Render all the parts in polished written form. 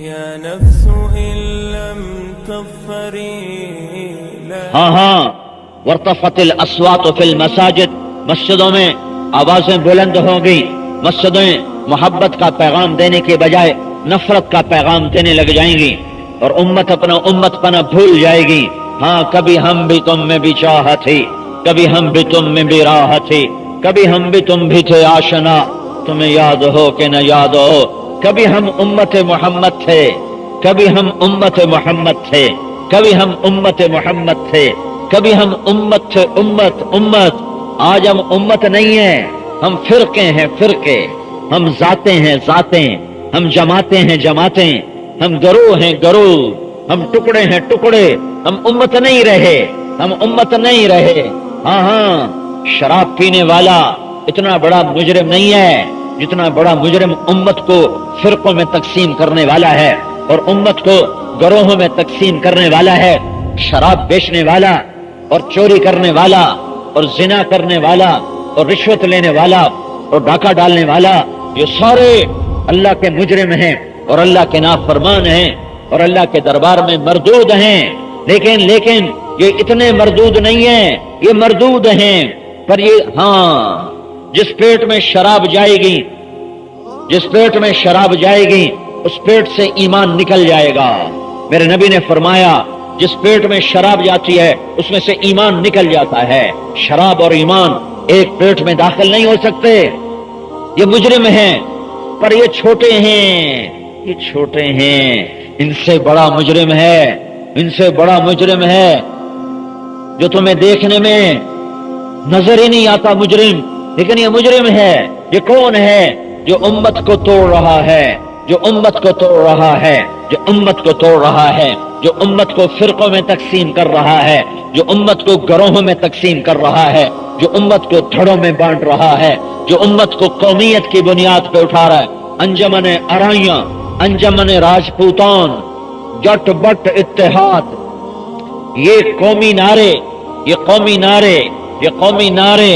يا نفس إن لم تظفري ہاں وارتفعت الاصوات فی المساجد، مسجدوں میں آوازیں بلند ہوں گی، مسجدیں محبت کا پیغام دینے کے بجائے نفرت کا پیغام دینے لگ جائیں گی، اور امت اپنا امت پنا بھول جائے گی۔ ہاں کبھی ہم بھی تم میں بھی چاہت تھی، کبھی ہم بھی تم میں بھی راحت تھی، کبھی ہم بھی تم بھی تھے آشنا، تمہیں یاد ہو کہ نہ یاد ہو، کبھی ہم امت محمد تھے، کبھی ہم امت محمد تھے، کبھی ہم امت محمد تھے، کبھی ہم امت تھے، امت۔ آج ہم امت نہیں ہیں، ہم فرقے ہیں، فرقے، ہم ذاتیں ہیں، ذاتیں، ہم جماعتیں ہیں، جماعتیں، ہم گروہ ہیں، گروہ، ہم ٹکڑے ہیں، ٹکڑے، ہم امت نہیں رہے، ہم امت نہیں رہے۔ ہاں شراب پینے والا اتنا بڑا مجرم نہیں ہے جتنا بڑا مجرم امت کو فرقوں میں تقسیم کرنے والا ہے اور امت کو گروہوں میں تقسیم کرنے والا ہے۔ شراب بیچنے والا اور چوری کرنے والا اور زنا کرنے والا اور رشوت لینے والا اور ڈاکہ ڈالنے والا، یہ سارے اللہ کے مجرم ہیں اور اللہ کے نافرمان ہیں اور اللہ کے دربار میں مردود ہیں۔ لیکن یہ اتنے مردود نہیں ہیں، یہ مردود ہیں، پر یہ جس پیٹ میں شراب جائے گی، جس پیٹ میں شراب جائے گی اس پیٹ سے ایمان نکل جائے گا۔ میرے نبی نے فرمایا جس پیٹ میں شراب جاتی ہے اس میں سے ایمان نکل جاتا ہے۔ شراب اور ایمان ایک پیٹ میں داخل نہیں ہو سکتے۔ یہ مجرم ہیں پر یہ چھوٹے ہیں، یہ چھوٹے ہیں، ان سے بڑا مجرم ہے، ان سے بڑا مجرم ہے جو تمہیں دیکھنے میں نظر ہی نہیں آتا مجرم، لیکن یہ مجرم ہے۔ یہ کون ہے؟ جو امت کو توڑ رہا ہے، جو امت کو توڑ رہا ہے، جو امت کو توڑ رہا ہے، جو امت کو فرقوں میں تقسیم کر رہا ہے، جو امت کو گروہوں میں تقسیم کر رہا ہے، جو امت کو دھڑوں میں بانٹ رہا ہے، جو امت کو قومیت کی بنیاد پہ اٹھا رہا ہے۔ انجمن ارائیاں، انجمن راجپوتان، جٹ بٹ اتحاد، یہ قومی نعرے، یہ قومی نعرے، یہ قومی نعرے،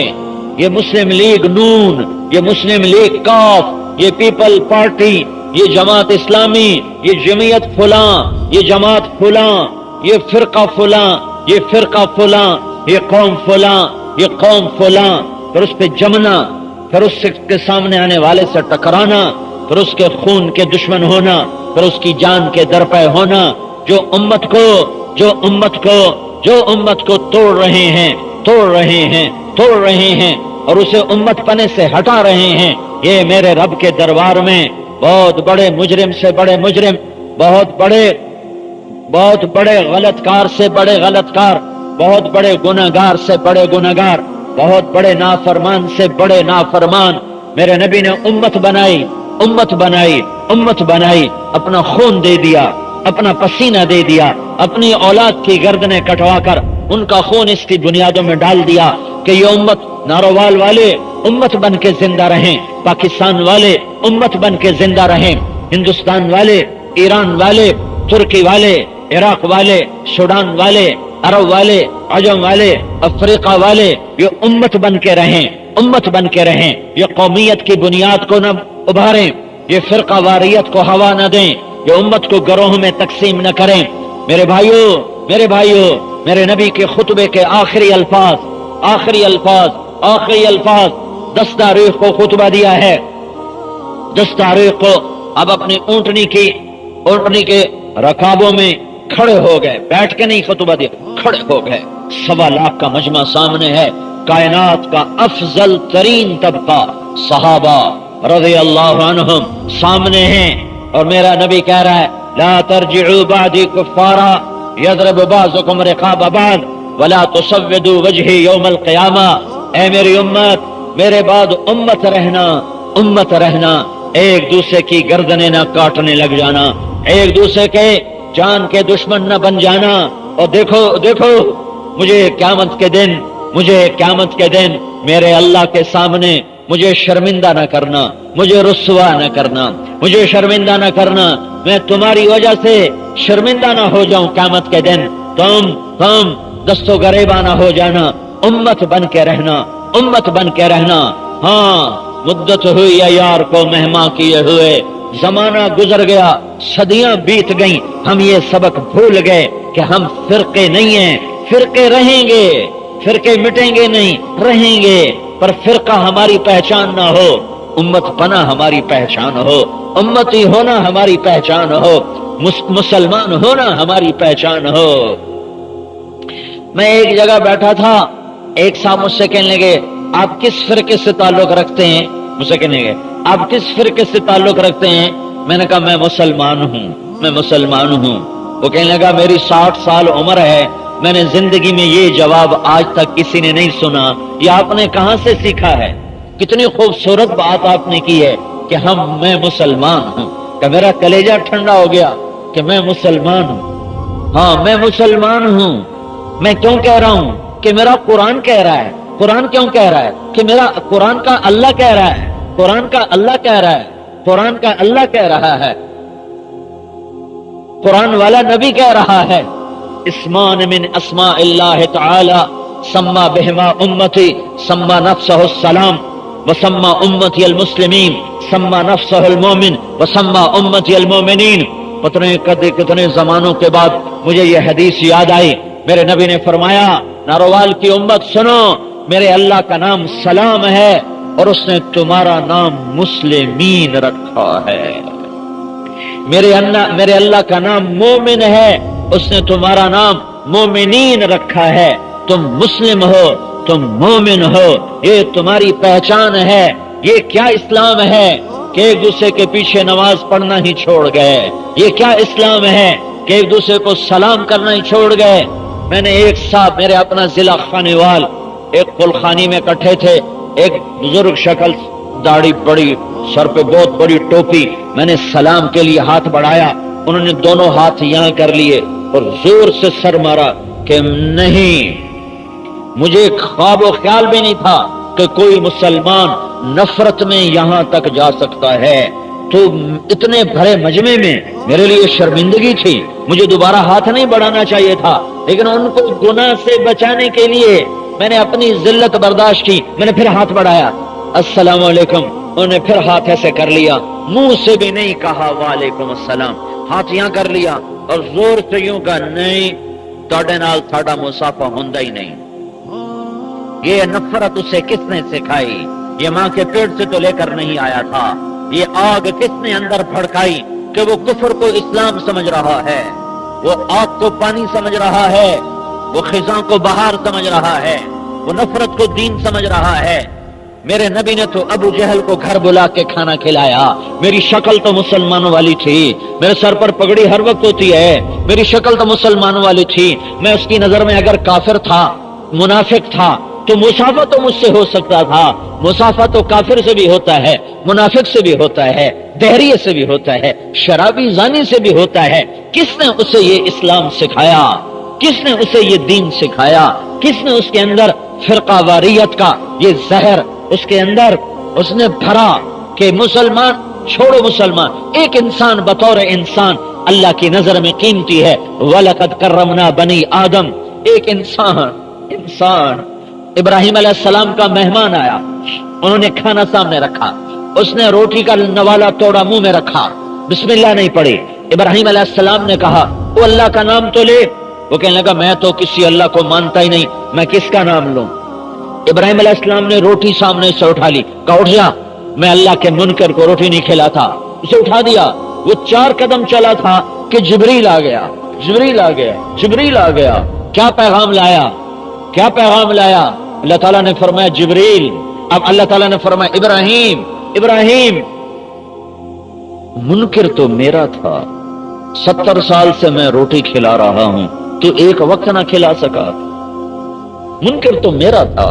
یہ مسلم لیگ نون، یہ مسلم لیگ کاف، یہ پیپل پارٹی، یہ جماعت اسلامی، یہ جمعیت فلاں، یہ جماعت فلاں، یہ فرقہ فلاں، یہ فرقہ فلاں، یہ قوم فلاں، یہ قوم فلاں، پھر اس پہ جمنا، پھر اس کے سامنے آنے والے سے ٹکرانا، پھر اس کے خون کے دشمن ہونا، پھر اس کی جان کے درپے ہونا۔ جو امت کو توڑ رہے ہیں، توڑ رہے ہیں، توڑ رہے ہیں اور اسے امت پنے سے ہٹا رہے ہیں، یہ میرے رب کے دربار میں بہت بڑے مجرم سے بڑے مجرم، بہت بڑے غلط کار سے بڑے غلط کار، بہت بڑے گناہگار سے بڑے گناہگار، بہت بڑے نافرمان سے بڑے نافرمان۔ میرے نبی نے امت بنائی، امت بنائی، امت بنائی، اپنا خون دے دیا، اپنا پسینہ دے دیا، اپنی اولاد کی گردنیں کٹوا کر ان کا خون اس کی بنیادوں میں ڈال دیا کہ یہ امت، نارووال والے امت بن کے زندہ رہیں، پاکستان والے امت بن کے زندہ رہیں، ہندوستان والے، ایران والے، ترکی والے، عراق والے، سوڈان والے، عرب والے، عجم والے، افریقہ والے، یہ امت بن کے رہیں، امت بن کے رہیں، یہ قومیت کی بنیاد کو نہ ابھاریں، یہ فرقہ واریت کو ہوا نہ دیں، یہ امت کو گروہوں میں تقسیم نہ کریں۔ میرے بھائیوں، میرے نبی کے خطبے کے آخری الفاظ، 10 تاریخ کو خطبہ دیا ہے، 10 تاریخ کو اب اپنی اونٹنی کے رکابوں میں کھڑے ہو گئے، بیٹھ کے نہیں خطبہ دیا، کھڑے ہو گئے۔ 1.25 لاکھ کا مجمع سامنے ہے، کائنات کا افضل ترین طبقہ صحابہ رضی اللہ عنہم سامنے ہیں، اور میرا نبی کہہ رہا ہے لا ترجعوا بعدی کفارا یضرب بعضکم رقاب بعض ولا تسودوا وجہی یوم القیامہ۔ اے میری امت، میرے بعد امت رہنا، ایک دوسرے کی گردنیں نہ کاٹنے لگ جانا، ایک دوسرے کے جان کے دشمن نہ بن جانا۔ اور دیکھو مجھے قیامت کے دن میرے اللہ کے سامنے مجھے شرمندہ نہ کرنا، مجھے رسوا نہ کرنا، مجھے شرمندہ نہ کرنا، میں تمہاری وجہ سے شرمندہ نہ ہو جاؤں قیامت کے دن، تم دست و گریباں نہ ہو جانا، امت بن کے رہنا، امت بن کے رہنا۔ ہاں مدت ہوئی ہے یار کو مہماں کیے ہوئے، زمانہ گزر گیا، صدیاں بیت گئیں، ہم یہ سبق بھول گئے کہ ہم فرقے نہیں ہیں۔ فرقے رہیں گے، فرقے مٹیں گے نہیں، رہیں گے، پر فرقہ ہماری پہچان نہ ہو، امت پنا ہماری پہچان ہو، امتی ہونا ہماری پہچان ہو، مسلمان ہونا ہماری پہچان ہو۔ میں ایک جگہ بیٹھا تھا، ایک صاحب مجھ سے کہنے لگے آپ کس فرقے سے تعلق رکھتے ہیں؟ مجھ سے کہنے لگے آپ کس فرقے سے تعلق رکھتے ہیں؟ میں نے کہا میں مسلمان ہوں، میں مسلمان ہوں۔ وہ کہنے لگا میری 60 سال عمر ہے، میں نے زندگی میں یہ جواب آج تک کسی نے نہیں سنا، یہ آپ نے کہاں سے سیکھا ہے؟ کتنی خوبصورت بات آپ نے کی ہے کہ میں مسلمان ہوں، کہ میرا کلیجہ ٹھنڈا ہو گیا کہ میں مسلمان ہوں۔ ہاں میں مسلمان ہوں۔ میں کیوں کہہ رہا ہوں؟ کہ میرا قرآن کہہ رہا ہے۔ قرآن کیوں کہہ رہا ہے؟ کہ میرا قرآن کا اللہ کہہ رہا ہے، قرآن کا اللہ کہہ رہا ہے، قرآن کا اللہ کہہ رہا ہے، قرآن والا نبی کہہ رہا ہے اسمان من اسماء اللہ تعالی سما بہما امتی سما نفسہ السلام وسما امتی المسلمین سما نفسہ المومن وسما امتی المومنین۔ کتنے زمانوں کے بعد مجھے یہ حدیث یاد آئی، میرے نبی نے فرمایا ناروال کی امت سنو، میرے اللہ کا نام سلام ہے اور اس نے تمہارا نام مسلمین رکھا ہے۔ میرے اللہ کا نام مومن ہے، اس نے تمہارا نام مومنین رکھا ہے۔ تم مسلم ہو، تم مومن ہو، یہ تمہاری پہچان ہے۔ یہ کیا اسلام ہے کہ ایک دوسرے کے پیچھے نماز پڑھنا ہی چھوڑ گئے؟ یہ کیا اسلام ہے کہ ایک دوسرے کو سلام کرنا ہی چھوڑ گئے؟ میں نے ایک صاحب میرے اپنا ضلع خانیوال ایک قلخانی میں اکٹھے تھے، ایک بزرگ شکل، داڑھی بڑی، سر پہ بہت بڑی ٹوپی، میں نے سلام کے لیے ہاتھ بڑھایا، انہوں نے دونوں ہاتھ یہاں کر لیے اور زور سے سر مارا کہ نہیں، مجھے خواب و خیال بھی نہیں تھا کہ کوئی مسلمان نفرت میں یہاں تک جا سکتا ہے۔ تو اتنے بڑے مجمع میں میرے لیے شرمندگی تھی، مجھے دوبارہ ہاتھ نہیں بڑھانا چاہیے تھا، لیکن ان کو گناہ سے بچانے کے لیے میں نے اپنی ذلت برداشت کی، میں نے پھر ہاتھ بڑھایا، السلام علیکم، انہوں نے پھر ہاتھ ایسے کر لیا، منہ سے بھی نہیں کہا وعلیکم السلام، ہاتھ یہاں کر لیا اور زور سے یوں کہا نہیں تواڈے نال ساڈا مصافحہ ہوندا ہی نہیں۔ یہ نفرت اسے کس نے سکھائی؟ یہ ماں کے پیٹ سے تو لے کر نہیں آیا تھا۔ یہ آگ کس نے اندر بھڑکائی کہ وہ کفر کو اسلام سمجھ رہا ہے، وہ آگ کو پانی سمجھ رہا ہے، وہ خزاں کو بہار سمجھ رہا ہے، وہ نفرت کو دین سمجھ رہا ہے۔ میرے نبی نے تو ابو جہل کو گھر بلا کے کھانا کھلایا، میری شکل تو مسلمانوں والی تھی، میرے سر پر پگڑی ہر وقت ہوتی ہے، میری شکل تو مسلمانوں والی تھی، میں اس کی نظر میں اگر کافر تھا، منافق تھا تو مصافحہ تو مجھ سے ہو سکتا تھا، مصافحہ تو کافر سے بھی ہوتا ہے، منافق سے بھی ہوتا ہے، دہریے سے بھی ہوتا ہے، شرابی زانی سے بھی ہوتا ہے۔ کس نے اسے یہ اسلام سکھایا؟ کس نے اسے یہ دین سکھایا؟ کس نے اس کے اندر فرقہ واریت کا یہ زہر اس کے اندر اس نے بھرا کہ مسلمان چھوڑو، مسلمان ایک انسان بطور انسان اللہ کی نظر میں قیمتی ہے۔ وَلَقَدْ كَرَّمْنَا بَنِي آدم، ایک انسان ابراہیم علیہ السلام کا مہمان آیا، انہوں نے کھانا سامنے رکھا، اس نے روٹی کا نوالا توڑا، منہ میں رکھا، بسم اللہ نہیں پڑھی، ابراہیم علیہ السلام نے کہا وہ اللہ کا نام تو لے، وہ کہنے لگا میں تو کسی اللہ کو مانتا ہی نہیں، میں کس کا نام لوں؟ ابراہیم علیہ السلام نے روٹی سامنے سے اٹھا لی، کہا اٹھ جا، میں اللہ کے منکر کو روٹی نہیں کھلاتا، اسے اٹھا دیا۔ وہ 4 قدم چلا تھا کہ جبریل آ گیا، جبریل آ گیا، جبریل آ گیا۔ کیا پیغام لایا؟ کیا پیغام لایا؟ اللہ تعالیٰ نے فرمایا جبریل، اب اللہ تعالیٰ نے فرمایا ابراہیم، ابراہیم منکر تو میرا تھا، 70 سال سے میں روٹی کھلا رہا ہوں، تو ایک وقت نہ کھلا سکا، منکر تو میرا تھا،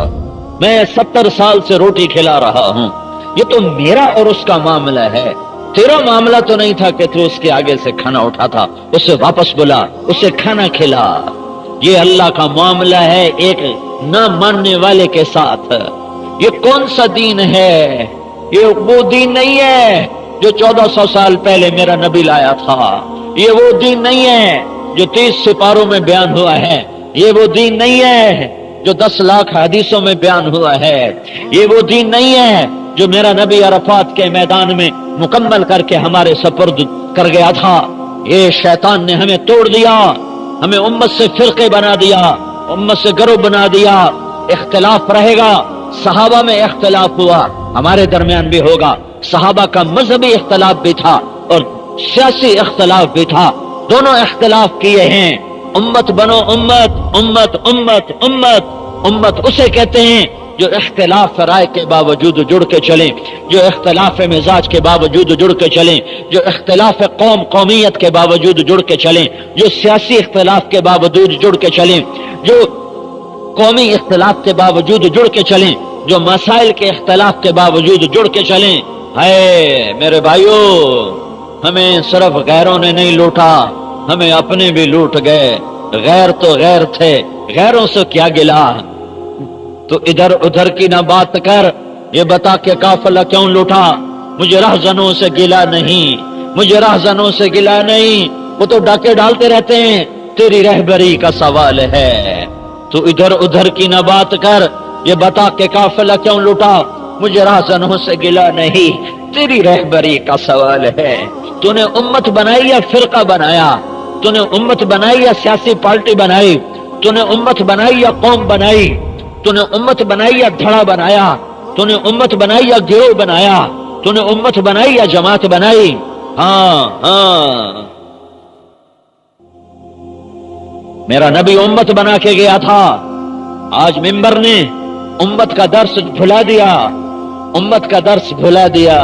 میں 70 سال سے روٹی کھلا رہا ہوں، یہ تو میرا اور اس کا معاملہ ہے، تیرا معاملہ تو نہیں تھا کہ تو اس کے آگے سے کھانا اٹھا تھا، اسے واپس بلا، اسے کھانا کھلا۔ یہ اللہ کا معاملہ ہے ایک نہ ماننے والے کے ساتھ۔ یہ کون سا دین ہے؟ یہ وہ دین نہیں ہے جو 1400 سال پہلے میرا نبی لایا تھا، یہ وہ دین نہیں ہے جو 30 سپاروں میں بیان ہوا ہے، یہ وہ دین نہیں ہے جو 10 لاکھ حدیثوں میں بیان ہوا ہے، یہ وہ دین نہیں ہے جو میرا نبی عرفات کے میدان میں مکمل کر کے ہمارے سپرد کر گیا تھا، یہ شیطان نے ہمیں توڑ دیا، ہمیں امت سے فرقے بنا دیا، امت سے گروہ بنا دیا۔ اختلاف رہے گا، صحابہ میں اختلاف ہوا، ہمارے درمیان بھی ہوگا۔ صحابہ کا مذہبی اختلاف بھی تھا اور سیاسی اختلاف بھی تھا، دونوں اختلاف کیے ہیں۔ امت بنو امت، امت امت امت امت اسے کہتے ہیں جو اختلاف رائے کے باوجود جڑ کے چلیں، جو اختلاف مزاج کے باوجود جڑ کے چلیں، جو اختلاف قومیت کے باوجود جڑ کے چلیں، جو سیاسی اختلاف کے باوجود جڑ کے چلیں، جو قومی اختلاف کے باوجود جڑ کے چلیں، جو مسائل کے اختلاف کے باوجود جڑ کے چلیں۔ ہے میرے بھائیو، ہمیں صرف غیروں نے نہیں لوٹا، ہمیں اپنے بھی لوٹ گئے۔ غیر تو غیر تھے، غیروں سے کیا گلا؟ تو ادھر ادھر کی نہ بات کر، یہ بتا کہ قافلہ کیوں لوٹا؟ مجھے رہزنوں سے گلا نہیں، مجھے رہزنوں سے گلا نہیں، وہ تو ڈاکے ڈالتے رہتے ہیں، تیری رہبری کا سوال ہے۔ تو ادھر ادھر کی نہ بات کر، یہ بتا کہ قافلہ کیوں لوٹا؟ مجھے رہزنوں سے گلا نہیں، تیری رہبری کا سوال ہے۔ تو نے امت بنائی یا فرقہ بنایا؟ تو نے امت بنائی یا سیاسی پارٹی بنائی؟ تو نے امت بنائی یا قوم بنائی؟ تو نے امت بنائی یا دھڑا بنایا؟ تو نے امت بنائی یا گروہ بنایا؟ تو نے امت بنائی یا جماعت بنائی؟ ہاں ہاں، میرا نبی امت بنا کے گیا تھا، آج ممبر نے امت کا درس بھلا دیا، امت کا درس بھلا دیا۔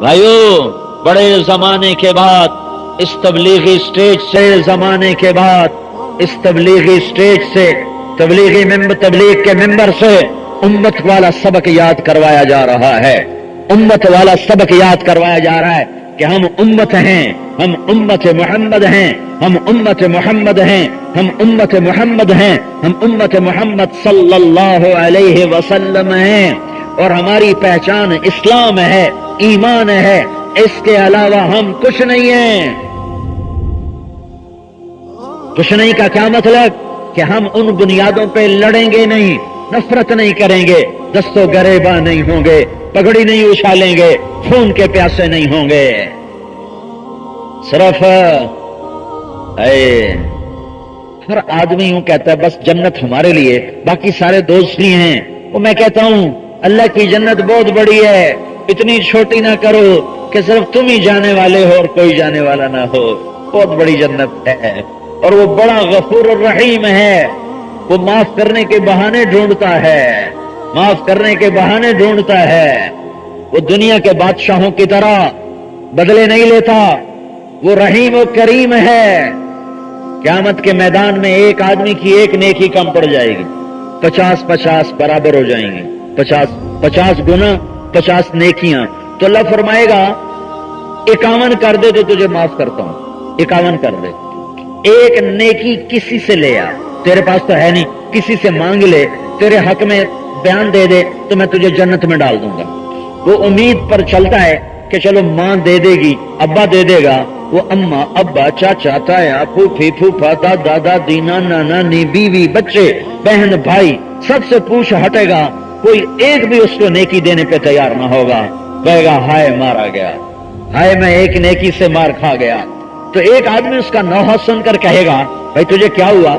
بھائیو، بڑے زمانے کے بعد اس تبلیغی سٹیج سے، زمانے کے بعد اس تبلیغی سٹیج سے، تبلیغ کے ممبر سے امت والا سبق یاد کروایا جا رہا ہے، امت والا سبق یاد کروایا جا رہا ہے کہ ہم امت ہیں، ہم امت محمد ہیں، ہم امت محمد ہیں، ہم امت محمد ہیں، ہم امت محمد صلی اللہ علیہ وسلم ہیں، اور ہماری پہچان اسلام ہے، ایمان ہے، اس کے علاوہ ہم کچھ نہیں ہیں۔ کچھ نہیں کا کیا مطلب؟ کہ ہم ان بنیادوں پہ لڑیں گے نہیں، نفرت نہیں کریں گے، دست و گریباں نہیں ہوں گے، پگڑی نہیں اچھالیں گے، خون کے پیاسے نہیں ہوں گے۔ صرف ہر آدمی یوں کہتا ہے بس جنت ہمارے لیے، باقی سارے دوست ہی ہیں۔ وہ میں کہتا ہوں اللہ کی جنت بہت بڑی ہے، اتنی چھوٹی نہ کرو کہ صرف تم ہی جانے والے ہو اور کوئی جانے والا نہ ہو۔ بہت بڑی جنت ہے، اور وہ بڑا غفور الرحیم ہے، وہ معاف کرنے کے بہانے ڈھونڈتا ہے، معاف کرنے کے بہانے ڈھونڈتا ہے۔ وہ دنیا کے بادشاہوں کی طرح بدلے نہیں لیتا، وہ رحیم و کریم ہے۔ قیامت کے میدان میں ایک آدمی کی ایک نیکی کم پڑ جائے گی، 50 برابر ہو جائیں گے، 50 گنا 50 نیکیاں، تو اللہ فرمائے گا 51 کر دے تو تجھے معاف کرتا ہوں، 51 کر دے۔ ایک نیکی کسی سے لے آ، تیرے پاس تو ہے نہیں، کسی سے مانگ لے، تیرے حق میں بیان دے دے تو میں تجھے جنت میں ڈال دوں گا۔ وہ امید پر چلتا ہے کہ چلو ماں دے دے گی، ابا دے دے گا، وہ اماں ابا چاچا تایا پھوپھی پھوپھا دادا دادی نانا نانی بیوی بچے بہن بھائی سب سے پوچھ ہٹے گا، کوئی ایک بھی اس کو نیکی دینے پہ تیار نہ ہوگا، کہے گا ہائے مارا گیا، ہائے میں ایک نیکی سے مار کھا گیا۔ تو ایک آدمی اس کا نوحہ سن کر کہے گا بھائی تجھے کیا ہوا؟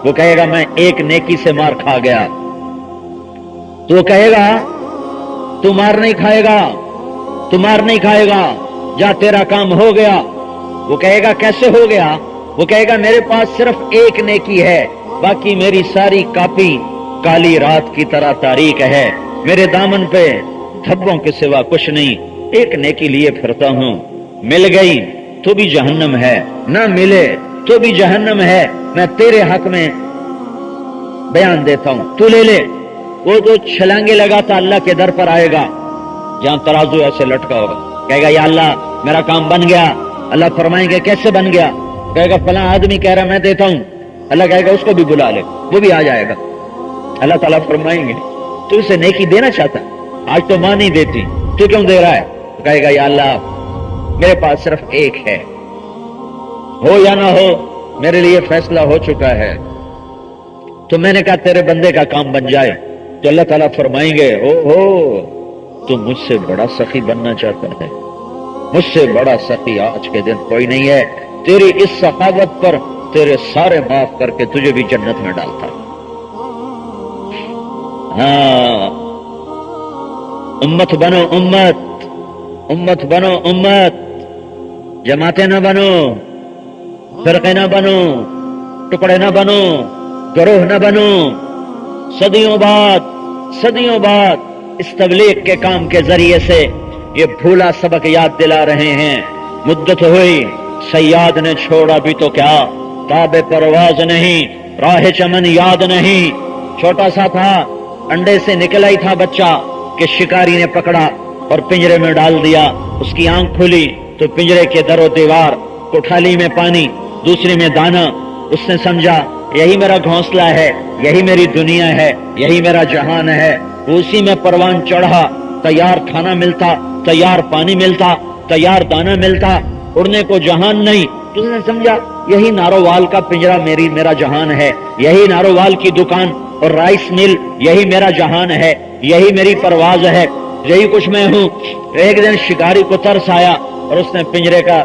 وہ کہے گا میں ایک نیکی سے مار کھا گیا۔ تو وہ کہے گا تو مار نہیں کھائے گا، تو مار نہیں کھائے گا، جا تیرا کام ہو گیا۔ وہ کہے گا کیسے ہو گیا؟ وہ کہے گا میرے پاس صرف ایک نیکی ہے، باقی میری ساری کاپی کالی رات کی طرح تاریک ہے، میرے دامن پہ دھبوں کے سوا کچھ نہیں، ایک نیکی لیے پھرتا ہوں، مل گئی تو بھی جہنم ہے، نہ ملے تو بھی جہنم ہے، میں تیرے حق میں بیان دیتا ہوں، تو لے لے۔ وہ جو چھلانگے لگاتا اللہ کے در پر آئے گا جہاں ترازو ایسے لٹکا ہوگا، کہے گا یا اللہ میرا کام بن گیا۔ اللہ فرمائیں گے کیسے بن گیا؟ کہے گا فلاں آدمی کہہ رہا میں دیتا ہوں۔ اللہ کہے گا اس کو بھی بلا لے، وہ بھی آ جائے گا۔ اللہ تعالیٰ فرمائیں گے تو اسے نیکی دینا چاہتا، آج تو ماں نہیں دیتی، تو کیوں دے رہا ہے؟ کہے گا یا اللہ میرے پاس صرف ایک ہے، ہو یا نہ ہو میرے لیے فیصلہ ہو چکا ہے۔ تو میں نے کہا تیرے بندے کا کام بن جائے، تو اللہ تعالیٰ فرمائیں گے او ہو تو مجھ سے بڑا سخی بننا چاہتا ہے، مجھ سے بڑا سخی آج کے دن کوئی نہیں ہے، تیری اس سخاوت پر تیرے سارے معاف کر کے تجھے بھی جنت میں ڈالتا۔ ہاں امت بنو امت، امت بنو امت، جماعتیں نہ بنو، فرقے نہ بنو، ٹکڑے نہ بنو، گروہ نہ بنو۔ صدیوں بعد اس تبلیغ کے کام کے ذریعے سے یہ بھولا سبق یاد دلا رہے ہیں۔ مدت ہوئی صیاد نے چھوڑا بھی تو کیا، تاب پرواز نہیں، راہ چمن یاد نہیں۔ چھوٹا سا تھا، انڈے سے نکلا ہی تھا بچہ کہ شکاری نے پکڑا اور پنجرے میں ڈال دیا۔ اس کی آنکھ کھلی تو پنجرے کے در و دیوار، کوٹھالی میں پانی، دوسری میں دانا۔ اس نے سمجھا یہی میرا گھونسلہ ہے، یہی میری دنیا ہے، یہی میرا جہان ہے۔ اسی میں پروان چڑھا، تیار کھانا ملتا، تیار پانی ملتا، تیار دانا ملتا، اڑنے کو جہان نہیں۔ تو اس نے سمجھا یہی نارووال کا پنجرا میرا جہان ہے، یہی نارووال کی دکان اور رائس مل یہی میرا جہان ہے، یہی میری پرواز ہے، یہی کچھ میں ہوں۔ ایک دن شکاری کو ترس آیا اور اس نے پنجرے کا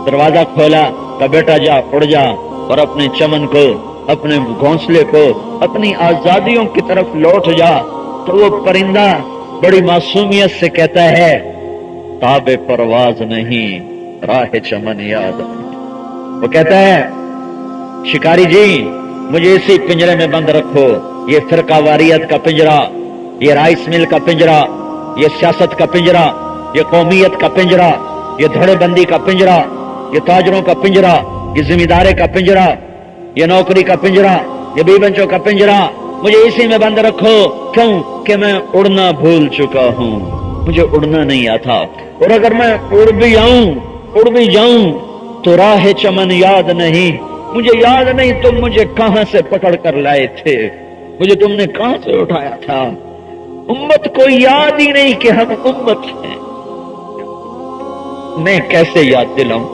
دروازہ کھولا، کہا بیٹا جا، اڑ جا اور اپنے چمن کو، اپنے گھونسلے کو، اپنی آزادیوں کی طرف لوٹ جا۔ تو وہ پرندہ بڑی معصومیت سے کہتا ہے تاب پرواز نہیں، راہ چمن یاد۔ وہ کہتا ہے شکاری جی مجھے اسی پنجرے میں بند رکھو، یہ فرقہ واریت کا پنجرا، یہ رائس مل کا پنجرا، یہ سیاست کا پنجرا، یہ قومیت کا پنجرا، یہ دھڑے بندی کا پنجرا، یہ تاجروں کا پنجرا، یہ ذمہ دارے کا پنجرا، یہ نوکری کا پنجرا، یہ بی بنچوں کا پنجرا، مجھے اسی میں بند رکھو۔ کیوں کہ میں اڑنا بھول چکا ہوں، مجھے اڑنا نہیں آتا، اور اگر میں اڑ بھی جاؤں تو راہ چمن یاد نہیں، مجھے یاد نہیں تم مجھے کہاں سے پکڑ کر لائے تھے، مجھے تم نے کہاں سے اٹھایا تھا۔ امت کو یاد ہی نہیں کہ ہم امت ہیں، میں کیسے یاد دلاؤں؟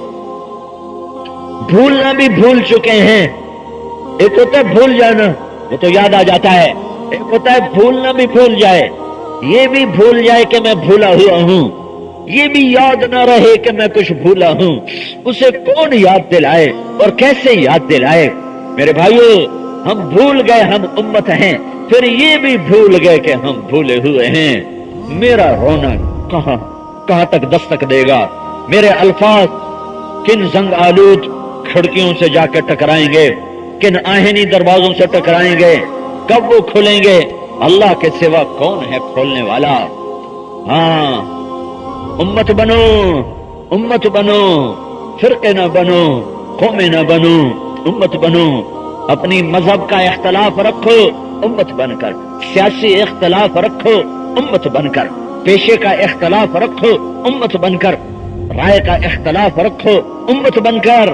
بھولنا بھی بھول چکے ہیں۔ ایک ہوتا ہے بھول جانا، وہ تو یاد آ جاتا ہے، ایک ہوتا ہے بھولنا بھی بھول جائے، یہ بھی بھول جائے کہ میں بھولا ہوا ہوں، یہ بھی یاد نہ رہے کہ میں کچھ بھولا ہوں۔ اسے کون یاد دلائے اور کیسے یاد دلائے؟ میرے بھائیو ہم بھول گئے ہم امت ہیں، پھر یہ بھی بھول گئے کہ ہم بھولے ہوئے ہیں۔ میرا رونا کہاں تک دستک دے گا؟ میرے الفاظ کن زنگ آلود کھڑکیوں سے جا کے ٹکرائیں گے، کن آہنی دروازوں سے ٹکرائیں گے؟ کب وہ کھلیں گے؟ اللہ کے سوا کون ہے کھولنے والا؟ ہاں امت بنو، امت بنو، فرقے نہ بنو، قومیں نہ بنو، امت بنو۔ اپنی مذہب کا اختلاف رکھو امت بن کر، سیاسی اختلاف رکھو امت بن کر، پیشے کا اختلاف رکھو امت بن کر، رائے کا اختلاف رکھو امت بن کر۔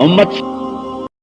امت